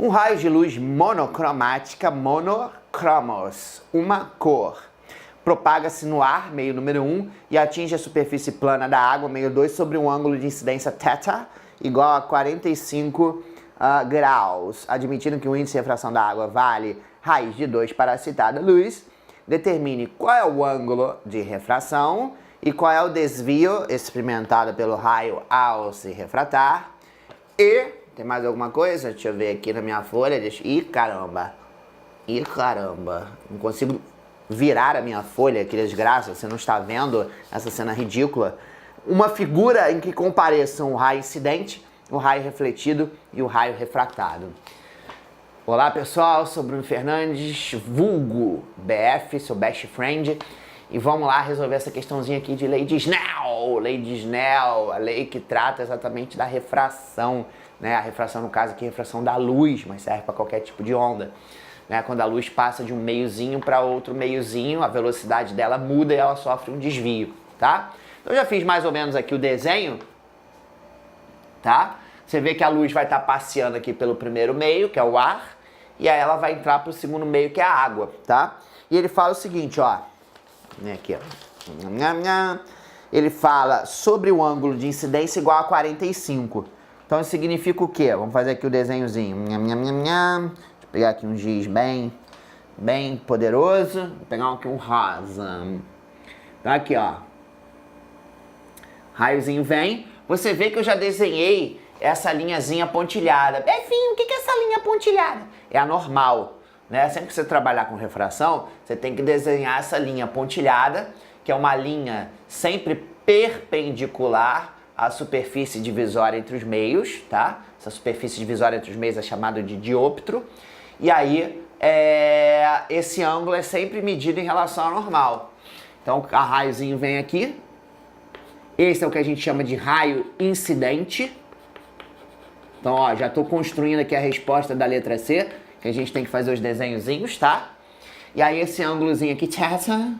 Um raio de luz monocromática, monocromos, uma cor. Propaga-se no ar, meio número 1, e atinge a superfície plana da água, meio 2, sobre um ângulo de incidência θ igual a 45 graus. Admitindo que o índice de refração da água vale raiz de 2 para a citada luz, determine qual é o ângulo de refração e qual é o desvio experimentado pelo raio ao se refratar. E, tem mais alguma coisa? Deixa eu ver aqui na minha folha. Ih, caramba. Ih, caramba. Não consigo virar a minha folha, que desgraça. Você não está vendo essa cena ridícula. Uma figura em que compareçam o raio incidente, o raio refletido e o raio refratado. Olá pessoal, sou Bruno Fernandes, vulgo BF, seu best friend. E vamos lá resolver essa questãozinha aqui de lei de Snell. Lei de Snell, a lei que trata exatamente da refração, né? A refração, no caso aqui, a refração da luz, mas serve para qualquer tipo de onda, né? Quando a luz passa de um meiozinho para outro meiozinho, a velocidade dela muda e ela sofre um desvio, tá? Então eu já fiz mais ou menos aqui o desenho, tá? Você vê que a luz vai estar passeando aqui pelo primeiro meio, que é o ar, e aí ela vai entrar para o segundo meio, que é a água, tá? E ele fala o seguinte, ó, aqui, ó. Ele fala sobre o ângulo de incidência igual a 45. Então isso significa o quê? Vamos fazer aqui o desenhozinho. Deixa eu pegar aqui um giz bem poderoso. Vou pegar aqui um rosa. Então aqui, ó. Raiozinho vem. Você vê que eu já desenhei essa linhazinha pontilhada. Befinho, o que é essa linha pontilhada? É a normal, né? Sempre que você trabalhar com refração, você tem que desenhar essa linha pontilhada, que é uma linha sempre perpendicular à superfície divisória entre os meios, tá? Essa superfície divisória entre os meios é chamada de diôptro. E aí, esse ângulo é sempre medido em relação ao normal. Então, a raiozinho vem aqui. Esse é o que a gente chama de raio incidente. Então, ó, já estou construindo aqui a resposta da letra C, que a gente tem que fazer os desenhozinhos, tá? E aí esse ângulozinho aqui, θ,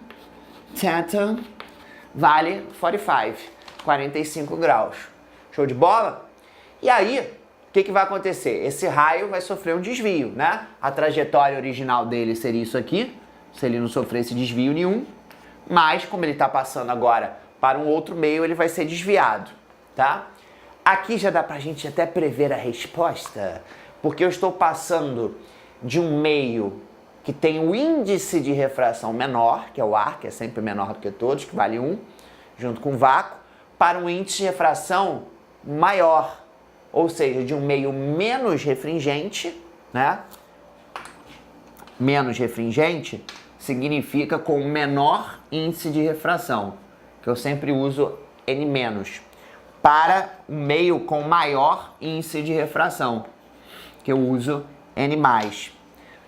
vale 45 graus. Show de bola? E aí, o que vai acontecer? Esse raio vai sofrer um desvio, né? A trajetória original dele seria isso aqui, se ele não sofresse desvio nenhum. Mas, como ele está passando agora para um outro meio, ele vai ser desviado, tá? Aqui já dá pra gente até prever a resposta, porque eu estou passando de um meio que tem o índice de refração menor, que é o ar, que é sempre menor do que todos, que vale 1, junto com o vácuo, para um índice de refração maior, ou seja, de um meio menos refringente, né? Menos refringente significa com menor índice de refração, que eu sempre uso N-, para um meio com maior índice de refração, que eu uso N+.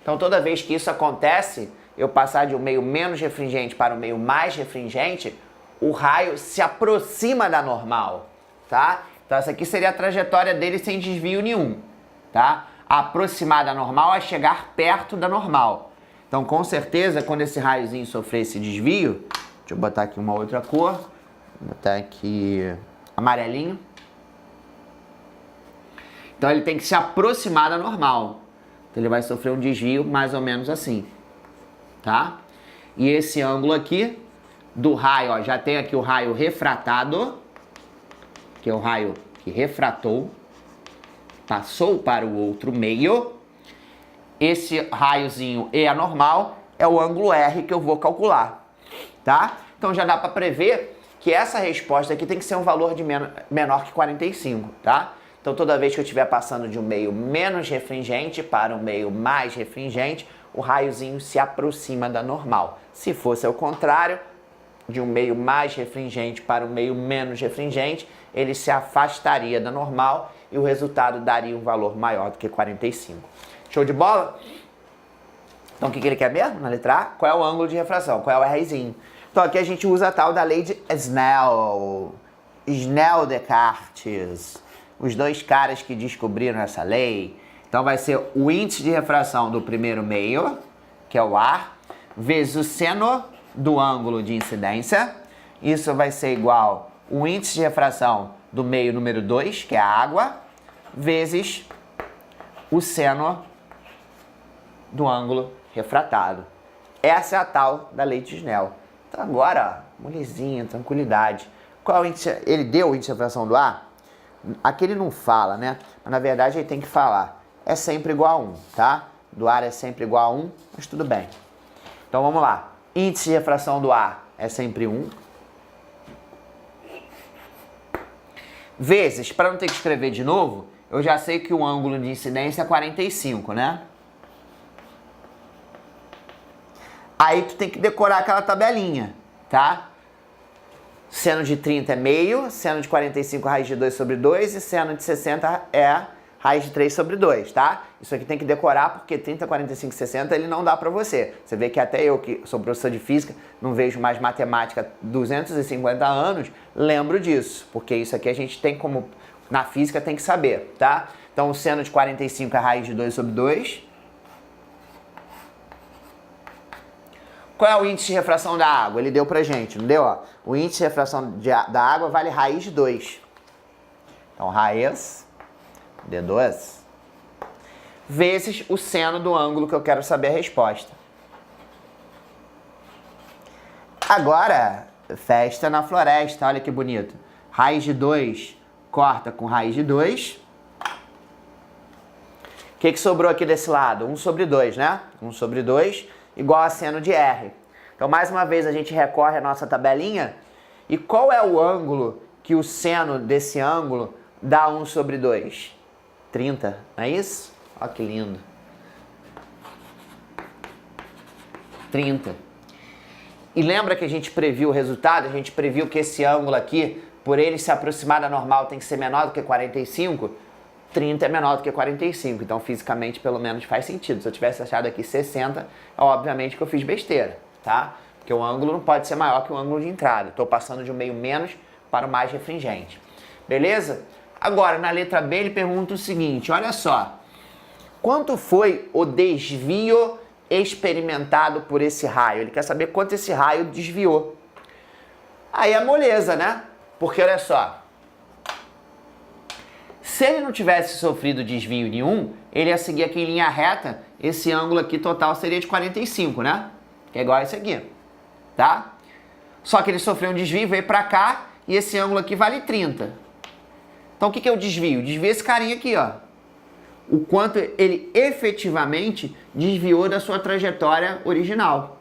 Então, toda vez que isso acontece, eu passar de um meio menos refringente para um meio mais refringente, o raio se aproxima da normal, tá? Então, essa aqui seria a trajetória dele sem desvio nenhum, tá? Aproximar da normal é chegar perto da normal. Então, com certeza, quando esse raiozinho sofrer esse desvio, deixa eu botar aqui uma outra cor, vou botar aqui amarelinho. Então ele tem que se aproximar da normal. Então ele vai sofrer um desvio mais ou menos assim, tá? E esse ângulo aqui do raio, ó, já tem aqui o raio refratado, que é o raio que refratou, passou para o outro meio. Esse raiozinho E anormal é o ângulo R que eu vou calcular, tá? Então já dá para prever que essa resposta aqui tem que ser um valor de menor que 45, tá? Então toda vez que eu estiver passando de um meio menos refringente para um meio mais refringente, o raiozinho se aproxima da normal. Se fosse ao contrário, de um meio mais refringente para um meio menos refringente, ele se afastaria da normal e o resultado daria um valor maior do que 45. Show de bola? Então o que ele quer mesmo na letra A? Qual é o ângulo de refração? Qual é o Rzinho? Então aqui a gente usa a tal da lei de Snell. Snell-Descartes. Os dois caras que descobriram essa lei. Então vai ser o índice de refração do primeiro meio, que é o ar, vezes o seno do ângulo de incidência. Isso vai ser igual o índice de refração do meio número 2, que é a água, vezes o seno do ângulo refratado. Essa é a tal da lei de Snell. Então agora, ó, molezinha, tranquilidade. Qual é o índice? Ele deu o índice de refração do ar? Aqui ele não fala, né? Mas na verdade ele tem que falar. É sempre igual a 1, tá? Do ar é sempre igual a 1, mas tudo bem. Então vamos lá. Índice de refração do ar é sempre 1. Vezes, para não ter que escrever de novo, eu já sei que o ângulo de incidência é 45, né? Aí tu tem que decorar aquela tabelinha, tá? Seno de 30 é meio, seno de 45 raiz de 2 sobre 2 e seno de 60 é raiz de 3 sobre 2, tá? Isso aqui tem que decorar porque 30, 45 e 60 ele não dá pra você. Você vê que até eu, que sou professor de física, não vejo mais matemática há 250 anos, lembro disso. Porque isso aqui a gente tem como, na física tem que saber, tá? Então o seno de 45 é raiz de 2 sobre 2. Qual é o índice de refração da água? Ele deu pra gente, não deu? Ó? O índice de refração da água vale raiz de 2. Então raiz de 2 vezes o seno do ângulo que eu quero saber a resposta. Agora, festa na floresta, olha que bonito. Raiz de 2 corta com raiz de 2. O que sobrou aqui desse lado? 1 sobre 2, né? 1 sobre 2 igual a seno de R. Então, mais uma vez, a gente recorre à nossa tabelinha. E qual é o ângulo que o seno desse ângulo dá 1 sobre 2? 30, não é isso? Olha que lindo. 30. E lembra que a gente previu o resultado? A gente previu que esse ângulo aqui, por ele se aproximar da normal, tem que ser menor do que 45. 30 é menor do que 45. Então, fisicamente, pelo menos, faz sentido. Se eu tivesse achado aqui 60, obviamente que eu fiz besteira, tá? Porque o ângulo não pode ser maior que o ângulo de entrada. Estou passando de um meio menos para o mais refringente. Beleza? Agora, na letra B, ele pergunta o seguinte, olha só. Quanto foi o desvio experimentado por esse raio? Ele quer saber quanto esse raio desviou. Aí é moleza, né? Porque, olha só. Se ele não tivesse sofrido desvio nenhum, ele ia seguir aqui em linha reta. Esse ângulo aqui total seria de 45, né? Que é igual a esse aqui, tá? Só que ele sofreu um desvio, veio pra cá e esse ângulo aqui vale 30. Então o que é o desvio? Desvio esse carinha aqui, ó. O quanto ele efetivamente desviou da sua trajetória original,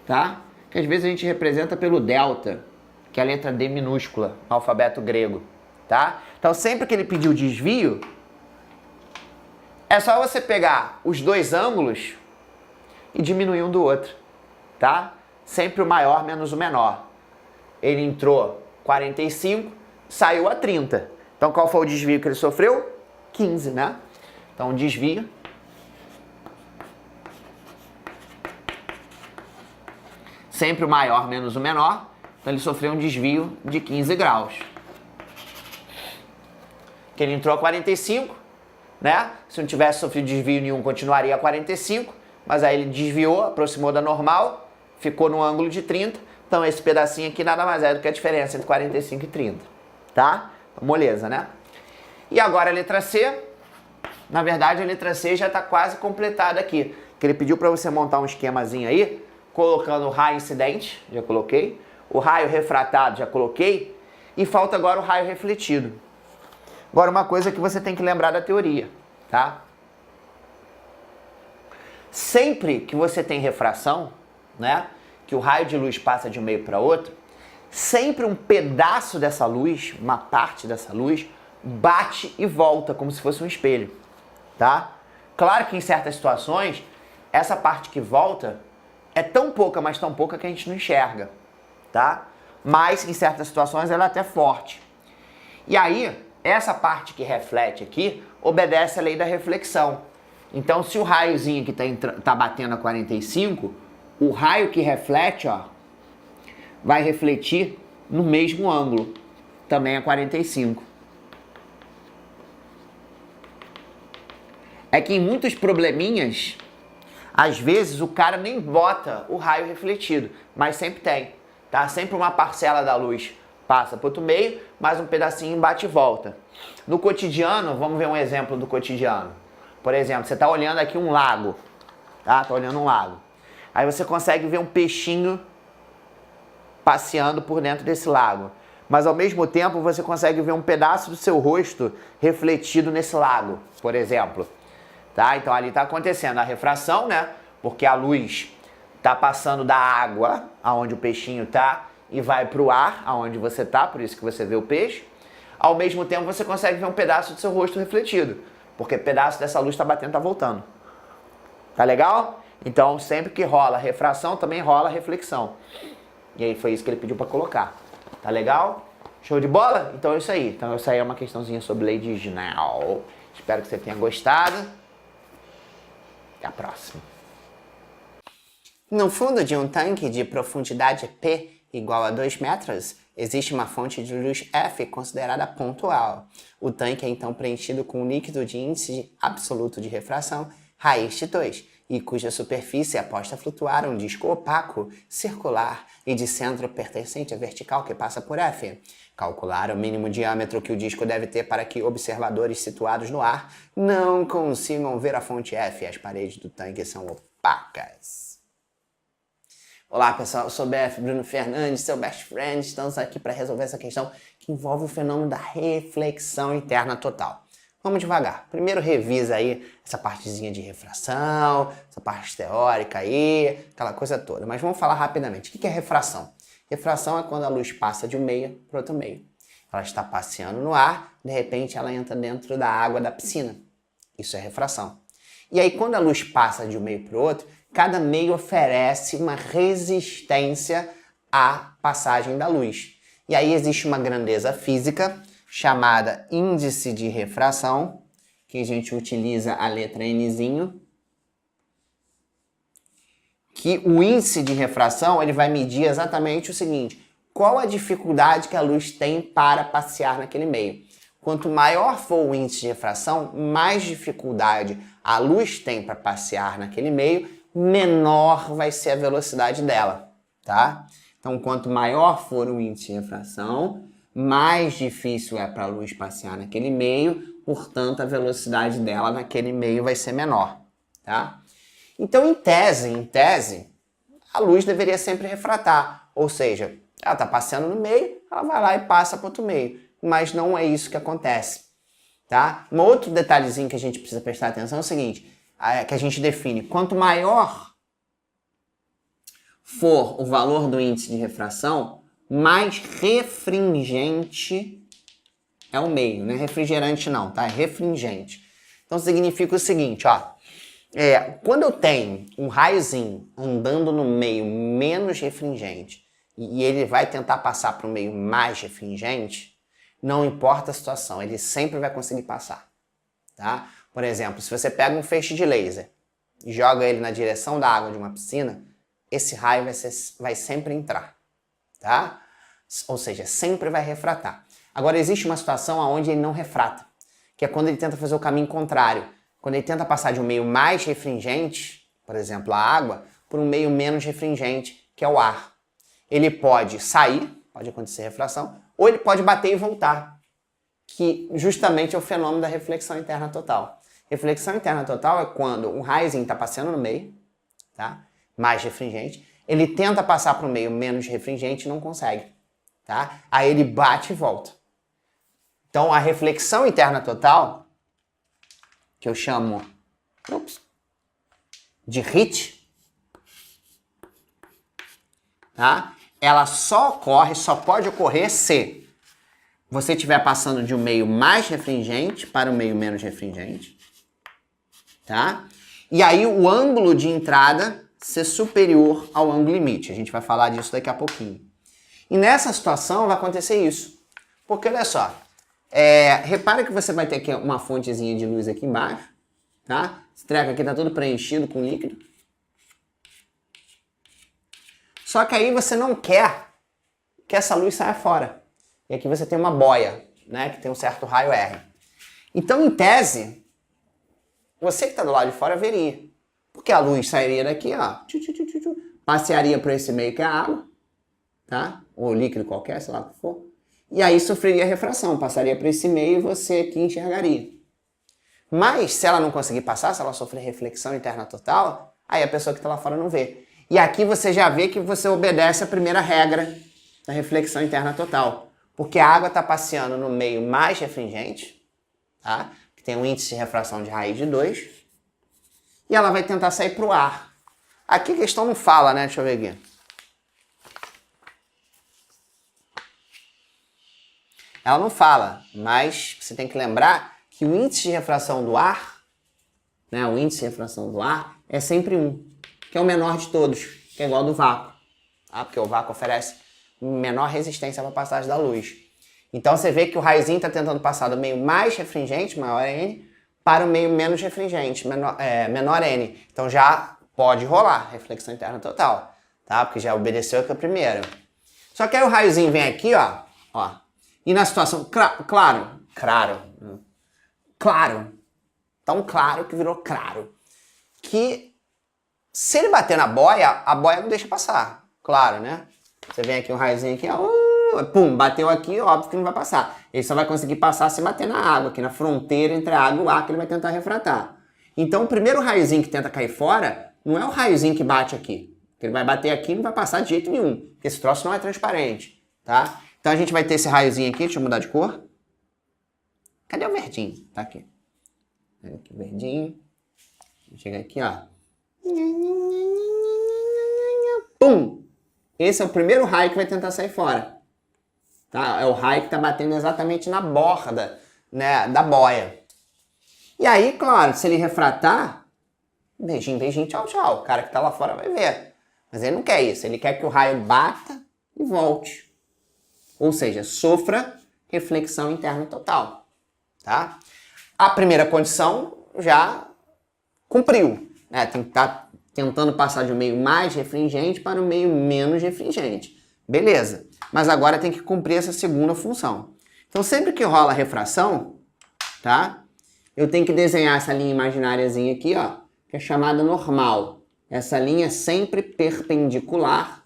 tá? Que às vezes a gente representa pelo delta, que é a letra D minúscula, no alfabeto grego, tá? Então sempre que ele pediu desvio, é só você pegar os dois ângulos e diminuir um do outro, tá? Sempre o maior menos o menor. Ele entrou 45, saiu a 30. Então qual foi o desvio que ele sofreu? 15, né? Então desvio sempre o maior menos o menor. Então ele sofreu um desvio de 15 graus. Que ele entrou a 45, né? Se não tivesse sofrido desvio nenhum, continuaria a 45, mas aí ele desviou, aproximou da normal, ficou no ângulo de 30. Então esse pedacinho aqui nada mais é do que a diferença entre 45 e 30, tá? Então, moleza, né? E agora a letra C. Na verdade, a letra C já está quase completada aqui. Que ele pediu para você montar um esquemazinho aí, colocando o raio incidente, já coloquei. O raio refratado, já coloquei. E falta agora o raio refletido. Agora, uma coisa que você tem que lembrar da teoria, tá? Sempre que você tem refração, né? Que o raio de luz passa de um meio para outro, sempre um pedaço dessa luz, uma parte dessa luz, bate e volta, como se fosse um espelho, tá? Claro que em certas situações, essa parte que volta é tão pouca, mas tão pouca que a gente não enxerga, tá? Mas em certas situações ela é até forte. E aí, essa parte que reflete aqui, obedece à lei da reflexão. Então, se o raiozinho que tá batendo a 45, o raio que reflete, ó, vai refletir no mesmo ângulo, também a 45. É que em muitos probleminhas, às vezes o cara nem bota o raio refletido, mas sempre tem, tá? Sempre uma parcela da luz passa para outro meio, mais um pedacinho bate e volta. No cotidiano, vamos ver um exemplo do cotidiano. Por exemplo, você está olhando aqui um lago, tá? Tá olhando um lago. Aí você consegue ver um peixinho passeando por dentro desse lago. Mas ao mesmo tempo você consegue ver um pedaço do seu rosto refletido nesse lago, por exemplo. Tá? Então ali está acontecendo a refração, né? Porque a luz está passando da água, aonde o peixinho está, e vai para o ar, aonde você está, por isso que você vê o peixe. Ao mesmo tempo você consegue ver um pedaço do seu rosto refletido, porque pedaço dessa luz está batendo, está voltando. Tá legal? Então sempre que rola refração, também rola reflexão. E aí foi isso que ele pediu para colocar. Tá legal? Show de bola? Então é isso aí. Então isso aí é uma questãozinha sobre lei de Snell. Espero que você tenha gostado. Até a próxima. No fundo de um tanque de profundidade P igual a 2 metros, existe uma fonte de luz F considerada pontual. O tanque é então preenchido com um líquido de índice absoluto de refração, raiz de 2, e cuja superfície é posta a flutuar um disco opaco, circular e de centro pertencente à vertical que passa por F. Calcular o mínimo diâmetro que o disco deve ter para que observadores situados no ar não consigam ver a fonte F e as paredes do tanque são opacas. Olá pessoal, eu sou o BF Bruno Fernandes, seu best friend. Estamos aqui para resolver essa questão que envolve o fenômeno da reflexão interna total. Vamos devagar. Primeiro revisa aí essa partezinha de refração, essa parte teórica aí, aquela coisa toda. Mas vamos falar rapidamente. O que é refração? Refração é quando a luz passa de um meio para outro meio. Ela está passeando no ar, de repente ela entra dentro da água da piscina. Isso é refração. E aí quando a luz passa de um meio para o outro, cada meio oferece uma resistência à passagem da luz. E aí existe uma grandeza física chamada índice de refração, que a gente utiliza a letra Nzinho, que o índice de refração ele vai medir exatamente o seguinte: qual a dificuldade que a luz tem para passear naquele meio. Quanto maior for o índice de refração, mais dificuldade a luz tem para passear naquele meio, menor vai ser a velocidade dela, tá? Então, quanto maior for o índice de refração, mais difícil é para a luz passear naquele meio, portanto, a velocidade dela naquele meio vai ser menor, tá? Então, em tese, a luz deveria sempre refratar, ou seja, ela está passeando no meio, ela vai lá e passa para outro meio, mas não é isso que acontece, tá? Um outro detalhezinho que a gente precisa prestar atenção é o seguinte, que a gente define, quanto maior for o valor do índice de refração, mais refringente é o meio, não é refrigerante não, tá? É refringente. Então significa o seguinte, ó, quando eu tenho um raiozinho andando no meio menos refringente e ele vai tentar passar para o meio mais refringente, não importa a situação, ele sempre vai conseguir passar, tá? Por exemplo, se você pega um feixe de laser e joga ele na direção da água de uma piscina, esse raio vai sempre entrar, tá? Ou seja, sempre vai refratar. Agora, existe uma situação onde ele não refrata, que é quando ele tenta fazer o caminho contrário. Quando ele tenta passar de um meio mais refringente, por exemplo, a água, por um meio menos refringente, que é o ar. Ele pode sair, pode acontecer refração, ou ele pode bater e voltar, que justamente é o fenômeno da reflexão interna total. Reflexão interna total é quando um raiozinho está passando no meio, tá? Mais refringente, ele tenta passar para o meio menos refringente e não consegue, tá? Aí ele bate e volta. Então a reflexão interna total, que eu chamo de HIT, tá? Ela só pode ocorrer se você estiver passando de um meio mais refringente para um meio menos refringente, tá? E aí o ângulo de entrada ser superior ao ângulo limite. A gente vai falar disso daqui a pouquinho. E nessa situação vai acontecer isso. Porque olha só, repara que você vai ter aqui uma fontezinha de luz aqui embaixo, tá? Esse treco aqui tá todo preenchido com líquido. Só que aí você não quer que essa luz saia fora. E aqui você tem uma boia, né, que tem um certo raio R. Então, em tese, você que está do lado de fora veria. Porque a luz sairia daqui, ó, passearia por esse meio que é a água, tá? Ou líquido qualquer, sei lá o que for. E aí sofreria refração, passaria por esse meio e você aqui enxergaria. Mas se ela não conseguir passar, se ela sofrer reflexão interna total, aí a pessoa que está lá fora não vê. E aqui você já vê que você obedece a primeira regra da reflexão interna total. Porque a água está passeando no meio mais refringente, tá? Que tem um índice de refração de raiz de 2, e ela vai tentar sair para o ar. Aqui a questão não fala, né? Deixa eu ver aqui. Ela não fala, mas você tem que lembrar que o índice de refração do ar, né, o índice de refração do ar é sempre 1, que é o menor de todos, que é igual ao do vácuo. Tá? Porque o vácuo oferece menor resistência para a passagem da luz. Então você vê que o raiozinho está tentando passar do meio mais refringente, maior N, para o meio menos refringente, menor N. Então já pode rolar reflexão interna total, tá? Porque já obedeceu aqui o primeiro. Só que aí o raiozinho vem aqui, ó, e na situação, claro, tão claro que virou claro, que se ele bater na boia, a boia não deixa passar, claro, né? Você vem aqui um raiozinho aqui, ó, pum, bateu aqui, óbvio que não vai passar. Ele só vai conseguir passar se bater na água, aqui na fronteira entre a água e o ar que ele vai tentar refratar. Então o primeiro raiozinho que tenta cair fora, não é o raiozinho que bate aqui. Ele vai bater aqui e não vai passar de jeito nenhum, porque esse troço não é transparente, tá? Então a gente vai ter esse raiozinho aqui, deixa eu mudar de cor. Cadê o verdinho? Tá aqui. Aqui, verdinho. Chega aqui, ó. Pum! Esse é o primeiro raio que vai tentar sair fora. Tá? É o raio que está batendo exatamente na borda, né, da boia. E aí, claro, se ele refratar, beijinho, beijinho, tchau, tchau. O cara que está lá fora vai ver. Mas ele não quer isso. Ele quer que o raio bata e volte. Ou seja, sofra reflexão interna total. Tá? A primeira condição já cumpriu. Né? Tem que estar tentando passar de um meio mais refringente para um meio menos refringente. Beleza. Mas agora tem que cumprir essa segunda função. Então sempre que rola refração, tá? Eu tenho que desenhar essa linha imagináriazinha aqui, ó, que é chamada normal. Essa linha é sempre perpendicular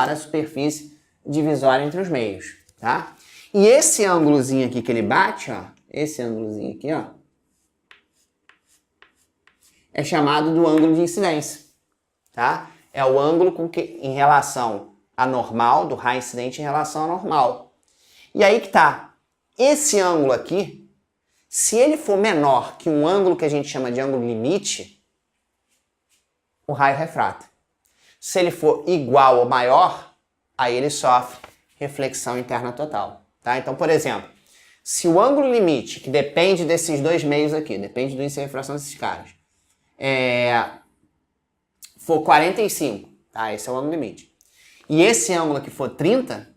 à superfície divisória entre os meios, tá? E esse ângulozinho aqui que ele bate, ó, esse ângulozinho aqui, ó, é chamado do ângulo de incidência, tá? É o ângulo com que, em relação a normal, do raio incidente em relação a normal. E aí que tá, esse ângulo aqui, se ele for menor que um ângulo que a gente chama de ângulo limite, o raio refrata. Se ele for igual ou maior, aí ele sofre reflexão interna total. Tá? Então, por exemplo, se o ângulo limite, que depende desses dois meios aqui, depende do índice de refração desses caras, for 45, tá? Esse é o ângulo limite. E esse ângulo aqui for 30,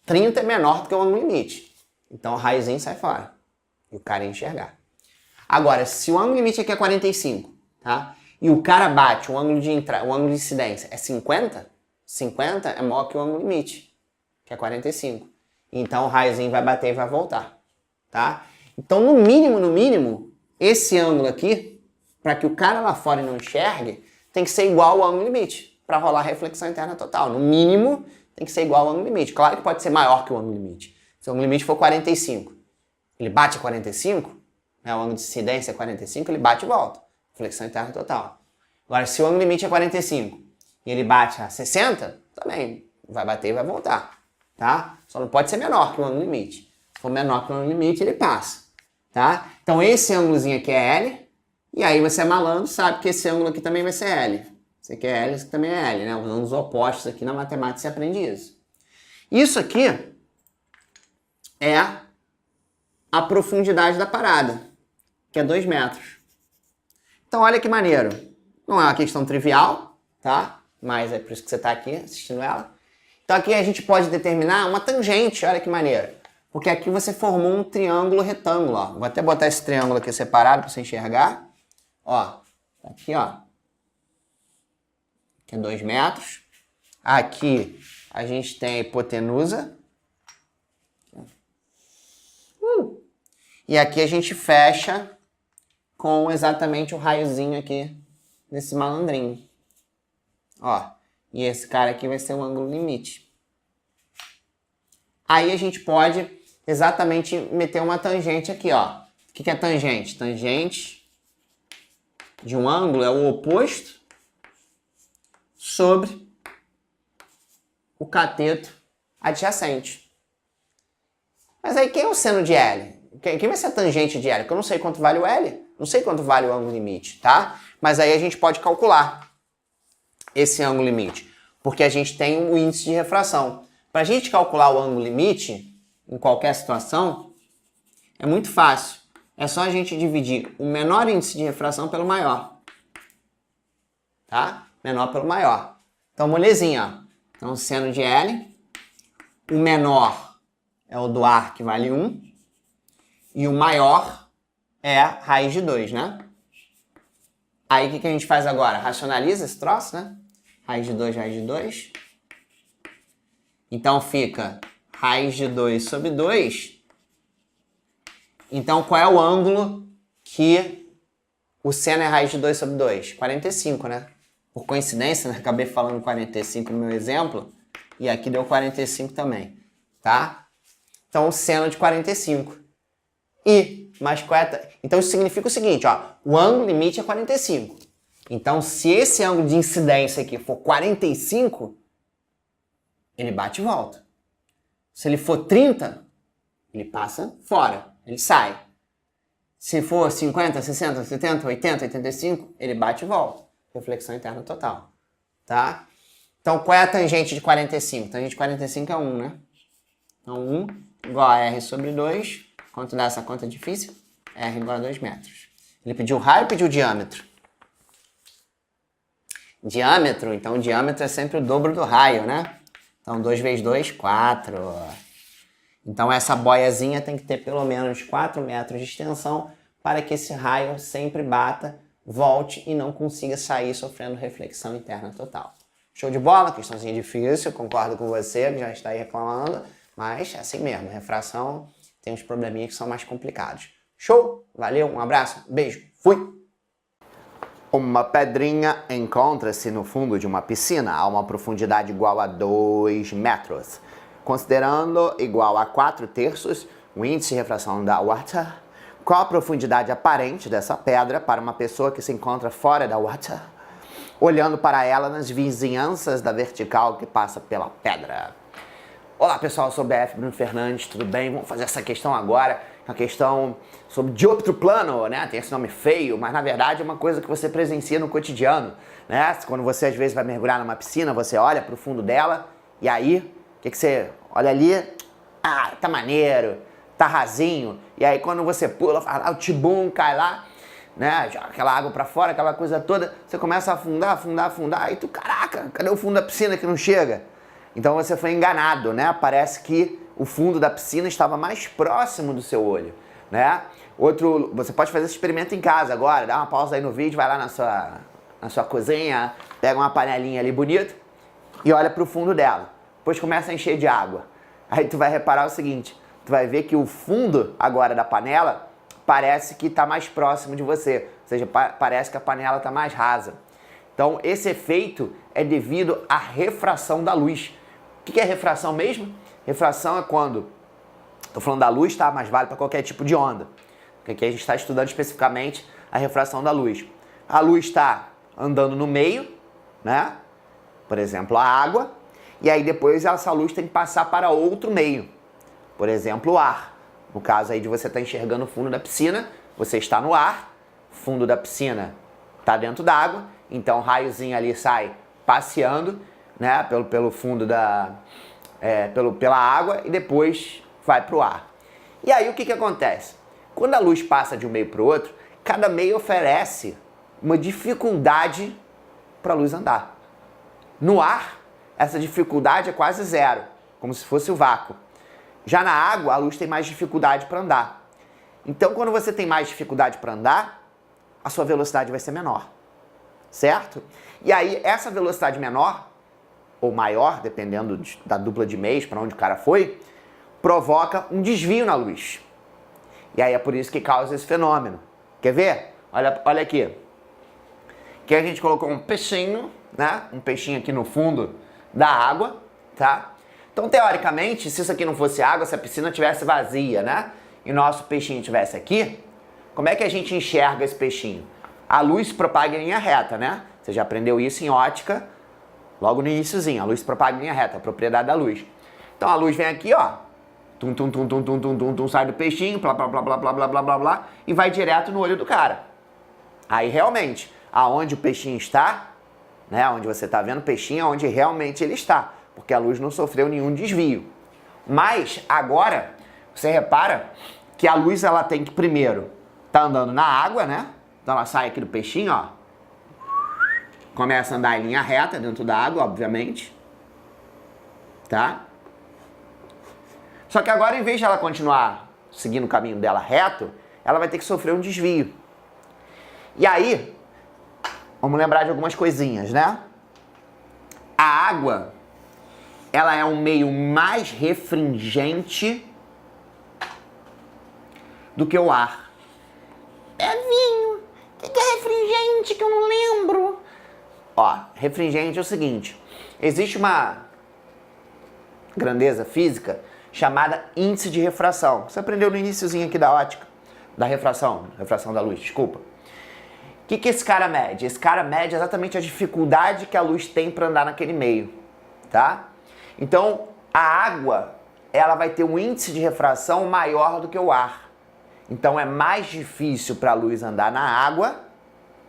30 é menor do que o ângulo limite. Então o raiozinho sai fora. E o cara ia enxergar. Agora, se o ângulo limite aqui é 45, tá? E o cara bate, o ângulo de incidência é 50, 50 é maior que o ângulo limite, que é 45. Então o raiozinho vai bater e vai voltar, tá? Então, no mínimo, esse ângulo aqui, para que o cara lá fora não enxergue, tem que ser igual ao ângulo limite, para rolar reflexão interna total. No mínimo, tem que ser igual ao ângulo limite. Claro que pode ser maior que o ângulo limite. Se o ângulo limite for 45, ele bate a 45, né, o ângulo de incidência é 45, ele bate e volta. Reflexão interna total. Agora, se o ângulo limite é 45 e ele bate a 60, também vai bater e vai voltar, tá? Só não pode ser menor que o ângulo limite. Se for menor que o ângulo limite, ele passa, tá? Então, esse ângulozinho aqui é L, e aí você é malandro, sabe que esse ângulo aqui também vai ser L. Esse aqui é L, esse aqui também é L, né? Os ângulos opostos aqui na matemática você aprende isso. Isso aqui é a profundidade da parada, que é 2 metros. Então, olha que maneiro. Não é uma questão trivial, tá? Mas é por isso que você está aqui assistindo ela. Então, aqui a gente pode determinar uma tangente, olha que maneiro. Porque aqui você formou um triângulo retângulo, ó. Vou até botar esse triângulo aqui separado para você enxergar. Ó, aqui, ó. Aqui é 2 metros. Aqui a gente tem a hipotenusa. E aqui a gente fecha com exatamente o raiozinho aqui desse malandrinho. Ó, e esse cara aqui vai ser o ângulo limite. Aí a gente pode exatamente meter uma tangente aqui, ó. O que é tangente? Tangente de um ângulo é o oposto sobre o cateto adjacente. Mas aí quem é o seno de L? Quem vai ser a tangente de L? Porque eu não sei quanto vale o L, não sei quanto vale o ângulo limite, tá? Mas aí a gente pode calcular esse ângulo limite, porque a gente tem o índice de refração. Para a gente calcular o ângulo limite, em qualquer situação, é muito fácil. É só a gente dividir o menor índice de refração pelo maior. Tá? Menor pelo maior. Então, molezinha, ó. Então, seno de L, o menor é o do ar, que vale 1, e o maior é a raiz de 2, né? Aí, o que a gente faz agora? Racionaliza esse troço, né? Raiz de 2, raiz de 2. Então, fica raiz de 2 sobre 2. Então, qual é o ângulo que o seno é raiz de 2 sobre 2? 45, né? Por coincidência, né? Acabei falando 45 no meu exemplo, e aqui deu 45 também, tá? Então, o seno de 45. Então, isso significa o seguinte, ó, o ângulo limite é 45. Então, se esse ângulo de incidência aqui for 45, ele bate e volta. Se ele for 30, ele passa fora, ele sai. Se for 50, 60, 70, 80, 85, ele bate e volta. Reflexão interna total, tá? Então, qual é a tangente de 45? Tangente de 45 é 1, né? Então, 1 igual a R sobre 2. Quanto dá essa conta difícil? R igual a 2 metros. Ele pediu raio ou pediu diâmetro? Diâmetro, então o diâmetro é sempre o dobro do raio, né? Então, 2 vezes 2, 4. Então, essa boiazinha tem que ter pelo menos 4 metros de extensão para que esse raio sempre bata, volte e não consiga sair sofrendo reflexão interna total. Show de bola? Questãozinha difícil, concordo com você, que já está aí reclamando, mas é assim mesmo, refração tem uns probleminhas que são mais complicados. Show? Valeu, um abraço, beijo, fui! Uma pedrinha encontra-se no fundo de uma piscina a uma profundidade igual a 2 metros. Considerando igual a 4/3 o índice de refração da water, qual a profundidade aparente dessa pedra para uma pessoa que se encontra fora da water, olhando para ela nas vizinhanças da vertical que passa pela pedra? Olá pessoal, eu sou o BF Bruno Fernandes, tudo bem? Vamos fazer essa questão agora, uma questão sobre dioptro plano, né? Tem esse nome feio, mas na verdade é uma coisa que você presencia no cotidiano, né? Quando você às vezes vai mergulhar numa piscina, você olha para o fundo dela e aí, o que você olha ali? Ah, tá maneiro, tá rasinho. E aí quando você pula, o tibum cai lá, né? Joga aquela água para fora, aquela coisa toda, você começa a afundar, afundar, afundar, aí tu, caraca, cadê o fundo da piscina que não chega? Então você foi enganado, né? Parece que o fundo da piscina estava mais próximo do seu olho, né? Você pode fazer esse experimento em casa agora, dá uma pausa aí no vídeo, vai lá na sua cozinha, pega uma panelinha ali bonita e olha para o fundo dela. Depois começa a encher de água. Aí tu vai reparar o seguinte, tu vai ver que o fundo agora da panela parece que está mais próximo de você, ou seja, parece que a panela está mais rasa. Então esse efeito é devido à refração da luz. O que é refração mesmo? Refração é quando, estou falando da luz, tá? Mas vale para qualquer tipo de onda. Porque aqui a gente está estudando especificamente a refração da luz. A luz está andando no meio, né? Por exemplo, a água. E aí depois essa luz tem que passar para outro meio. Por exemplo, o ar. No caso aí de você estar enxergando o fundo da piscina, você está no ar, fundo da piscina está dentro d'água, então o raiozinho ali sai passeando, né, pelo fundo pela água e depois vai para o ar. E aí o que acontece? Quando a luz passa de um meio para o outro, cada meio oferece uma dificuldade para a luz andar. No ar, essa dificuldade é quase zero, como se fosse o vácuo. Já na água, a luz tem mais dificuldade para andar. Então, quando você tem mais dificuldade para andar, a sua velocidade vai ser menor, certo? E aí, essa velocidade menor, ou maior, dependendo da dupla de meios, para onde o cara foi, provoca um desvio na luz. E aí é por isso que causa esse fenômeno. Quer ver? Olha aqui. Aqui a gente colocou um peixinho, né? Um peixinho aqui no fundo da água, tá? Então, teoricamente, se isso aqui não fosse água, se a piscina tivesse vazia, né? E nosso peixinho estivesse aqui, como é que a gente enxerga esse peixinho? A luz propaga em linha reta, né? Você já aprendeu isso em ótica, logo no iniciozinho. A luz propaga em linha reta, a propriedade da luz. Então, a luz vem aqui, ó. Tum, tum, tum, tum, tum, tum, tum, tum, sai do peixinho, blá, blá, blá, blá, blá, blá, blá, blá, blá, e vai direto no olho do cara. Aí, realmente, aonde o peixinho está, né? Onde você está vendo o peixinho, é onde realmente ele está. Porque a luz não sofreu nenhum desvio. Mas, agora, você repara que a luz, ela tem que, primeiro, tá andando na água, né? Então, ela sai aqui do peixinho, ó. Começa a andar em linha reta dentro da água, obviamente. Tá? Só que agora, em vez de ela continuar seguindo o caminho dela reto, ela vai ter que sofrer um desvio. E aí, vamos lembrar de algumas coisinhas, né? A água, ela é um meio mais refringente do que o ar. É vinho. O que é refringente que eu não lembro? Ó, refringente é o seguinte. Existe uma grandeza física chamada índice de refração. Você aprendeu no iniciozinho aqui da ótica, da refração da luz, desculpa. O que esse cara mede? Esse cara mede exatamente a dificuldade que a luz tem para andar naquele meio, tá? Então, a água, ela vai ter um índice de refração maior do que o ar. Então, é mais difícil para a luz andar na água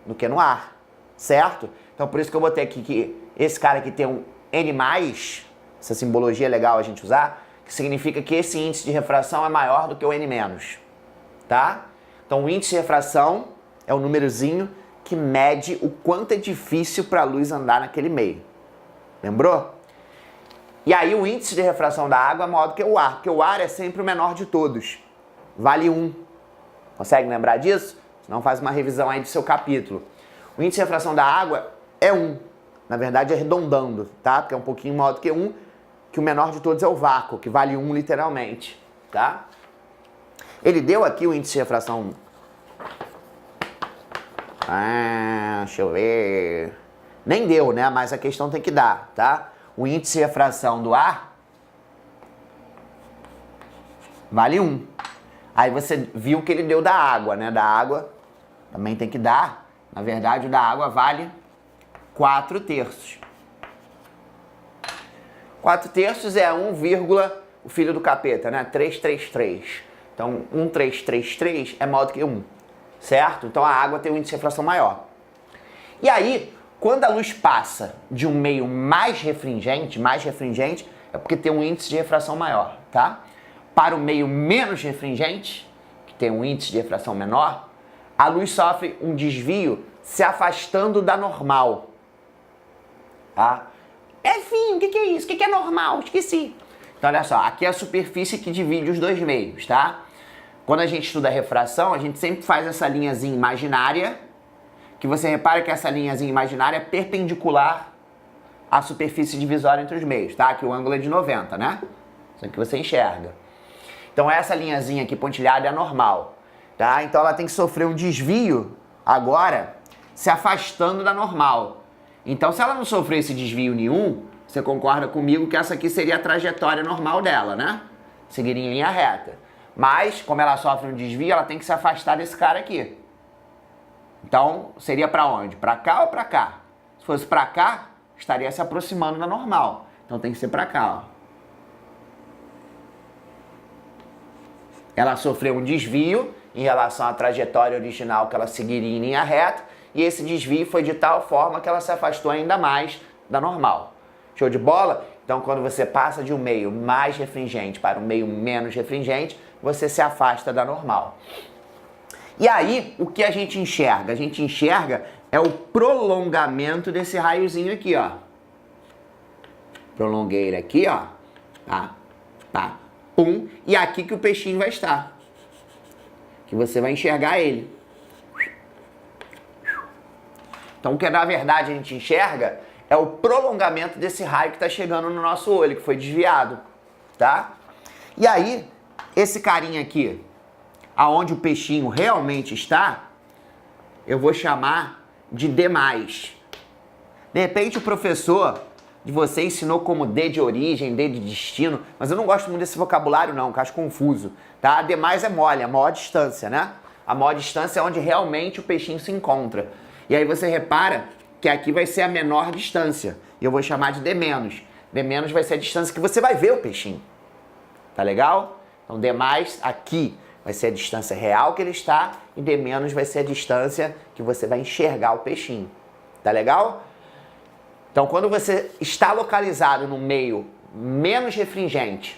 do que no ar, certo? Então, por isso que eu botei aqui que esse cara aqui tem um N+, essa simbologia é legal a gente usar, que significa que esse índice de refração é maior do que o N-, tá? Então, o índice de refração é o númerozinho que mede o quanto é difícil para a luz andar naquele meio. Lembrou? E aí, o índice de refração da água é maior do que o ar, porque o ar é sempre o menor de todos. Vale 1. Consegue lembrar disso? Senão faz uma revisão aí do seu capítulo. O índice de refração da água é 1. Na verdade, arredondando, tá? Porque é um pouquinho maior do que 1, que o menor de todos é o vácuo, que vale 1 literalmente, tá? Ele deu aqui o índice de refração. Deixa eu ver. Nem deu, né? Mas a questão tem que dar, tá? O índice de refração do ar vale 1. Aí você viu que ele deu da água, né? Da água também tem que dar. Na verdade, o da água vale 4/3. 4/3 é 1, o filho do capeta, né? 333. Então, 1,333 é maior do que 1, certo? Então, a água tem um índice de refração maior. E aí, quando a luz passa de um meio mais refringente, é porque tem um índice de refração maior, tá? Para o meio menos refringente, que tem um índice de refração menor, a luz sofre um desvio se afastando da normal, tá? Enfim, o que é isso? O que é normal? Esqueci. Então, olha só, aqui é a superfície que divide os dois meios, tá? Quando a gente estuda refração, a gente sempre faz essa linhazinha imaginária, que você repara que essa linhazinha imaginária é perpendicular à superfície divisória entre os meios, tá? Que o ângulo é de 90, né? Isso aqui você enxerga. Então, essa linhazinha aqui pontilhada é normal, tá? Então, ela tem que sofrer um desvio agora, se afastando da normal. Então, se ela não sofrer esse desvio nenhum, você concorda comigo que essa aqui seria a trajetória normal dela, né? Seguiria em linha reta. Mas, como ela sofre um desvio, ela tem que se afastar desse cara aqui. Então, seria para onde? Para cá ou para cá? Se fosse para cá, estaria se aproximando da normal. Então, tem que ser para cá, ó. Ela sofreu um desvio em relação à trajetória original que ela seguiria em linha reta, e esse desvio foi de tal forma que ela se afastou ainda mais da normal. Show de bola? Então, quando você passa de um meio mais refringente para um meio menos refringente, você se afasta da normal. E aí, o que a gente enxerga? A gente enxerga é o prolongamento desse raiozinho aqui, ó. Prolonguei ele aqui, ó. Tá? Tá. Pum. E aqui que o peixinho vai estar. Que você vai enxergar ele. Então, o que na verdade a gente enxerga é o prolongamento desse raio que está chegando no nosso olho, que foi desviado, tá? E aí, esse carinha aqui, aonde o peixinho realmente está, eu vou chamar de D+. De repente o professor de você ensinou como D de origem, D de destino, mas eu não gosto muito desse vocabulário não, que eu acho confuso, tá? Demais é mole, a maior distância, né? A maior distância é onde realmente o peixinho se encontra. E aí você repara que aqui vai ser a menor distância, e eu vou chamar de D-. D- vai ser a distância que você vai ver o peixinho, tá legal? Então D+ aqui vai ser a distância real que ele está, e D- vai ser a distância que você vai enxergar o peixinho, tá legal? Então, quando você está localizado no meio menos refringente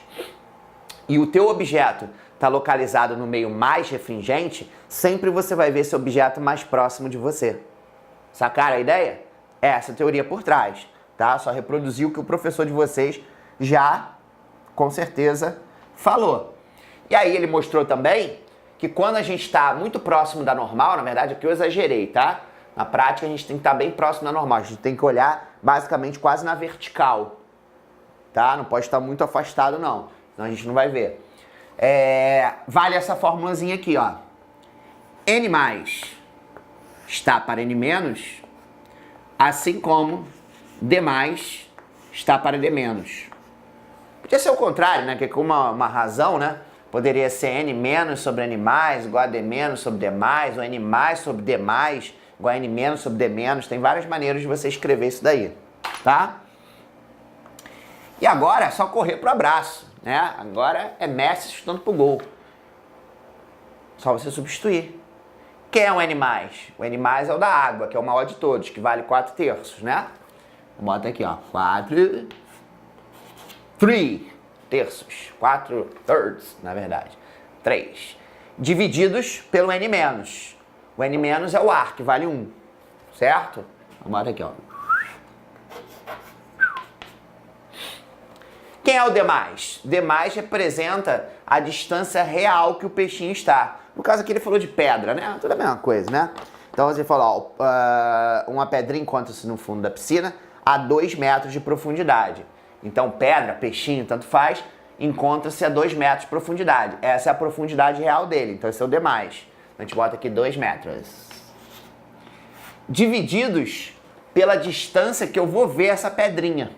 e o teu objeto está localizado no meio mais refringente, sempre você vai ver esse objeto mais próximo de você. Sacaram a ideia? É essa a teoria por trás, tá? Só reproduzir o que o professor de vocês já, com certeza, falou. E aí ele mostrou também que quando a gente está muito próximo da normal, na verdade aqui eu exagerei, tá? Na prática a gente tem que estar bem próximo da normal, a gente tem que olhar basicamente quase na vertical, tá? Não pode estar muito afastado não, senão a gente não vai ver. Vale essa formulazinha aqui, ó. N+ está para N-, assim como D+ está para D-. Podia ser o contrário, né? Que com uma razão, né? Poderia ser N- sobre N+, igual a D- sobre D+, ou N+ sobre D+, igual a N- sobre D-. Tem várias maneiras de você escrever isso daí, tá? E agora é só correr pro abraço, né? Agora é Messi chutando pro gol. Só você substituir. Quem é o N+? O N+ é o da água, que é o maior de todos, que vale 4/3, né? Bota aqui, ó. 3/3, 4/3, na verdade. 3. Divididos pelo N-. O N- é o ar, que vale 1, certo? Bota aqui, ó. Quem é o D+? D+ representa a distância real que o peixinho está. No caso aqui ele falou de pedra, né? Tudo a mesma coisa, né? Então você falou, ó, uma pedrinha encontra-se no fundo da piscina a 2 metros de profundidade. Então pedra, peixinho, tanto faz, encontra-se a 2 metros de profundidade. Essa é a profundidade real dele, então esse é o D+. A gente bota aqui 2 metros. Divididos pela distância que eu vou ver essa pedrinha.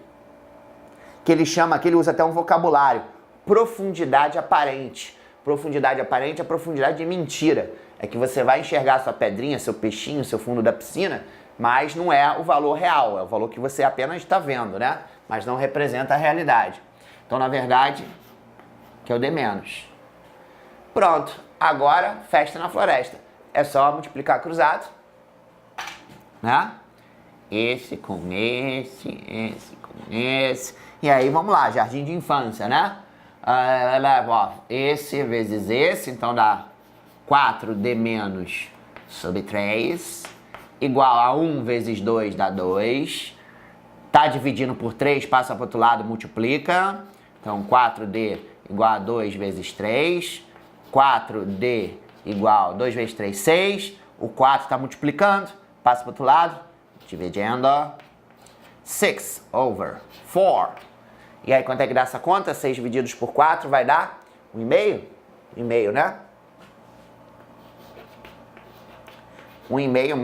Que ele chama, que ele usa até um vocabulário, profundidade aparente. Profundidade aparente é profundidade de mentira. É que você vai enxergar sua pedrinha, seu peixinho, seu fundo da piscina, mas não é o valor real, é o valor que você apenas está vendo, né? Mas não representa a realidade. Então, na verdade, que é o D-. Pronto, agora festa na floresta. É só multiplicar cruzado, né? Esse com esse com esse. E aí, vamos lá, jardim de infância, né? Ó, esse vezes esse, então dá 4D- sobre 3, igual a 1 vezes 2 dá 2. Tá dividindo por 3, passa para o outro lado, multiplica. Então, 4D igual a 2 vezes 3. 4D igual a 2 vezes 3, 6. O 4 está multiplicando, passa para o outro lado, dividindo. 6/4. E aí, quanto é que dá essa conta? 6 divididos por 4 vai dar 1,5? 1,5, né? 1,5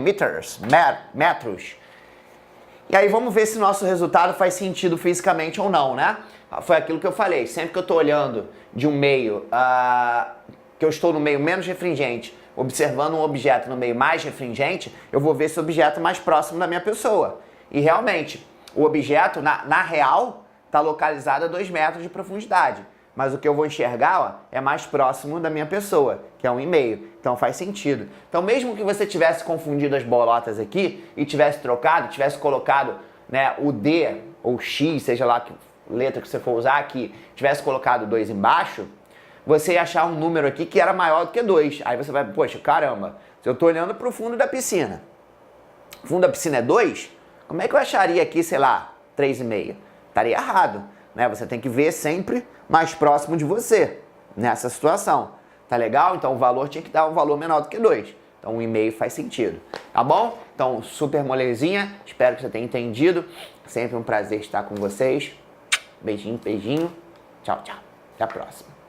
metros. E aí, vamos ver se nosso resultado faz sentido fisicamente ou não, né? Foi aquilo que eu falei. Sempre que eu estou olhando de um meio, que eu estou no meio menos refringente, observando um objeto no meio mais refringente, eu vou ver esse objeto mais próximo da minha pessoa. E realmente, o objeto, na real, está localizado a 2 metros de profundidade. Mas o que eu vou enxergar, ó, é mais próximo da minha pessoa, que é 1,5. Então faz sentido. Então mesmo que você tivesse confundido as bolotas aqui e tivesse trocado, tivesse colocado, né, o D ou X, seja lá que letra que você for usar aqui, tivesse colocado 2 embaixo, você ia achar um número aqui que era maior do que 2. Aí você vai, poxa, caramba, se eu estou olhando para o fundo da piscina, o fundo da piscina é 2, como é que eu acharia aqui, sei lá, 3,5? Estaria errado, né? Você tem que ver sempre mais próximo de você, nessa situação. Tá legal? Então o valor tinha que dar um valor menor do que 2. Então 1,5 faz sentido, tá bom? Então super molezinha, espero que você tenha entendido. Sempre um prazer estar com vocês. Beijinho, beijinho. Tchau, tchau. Até a próxima.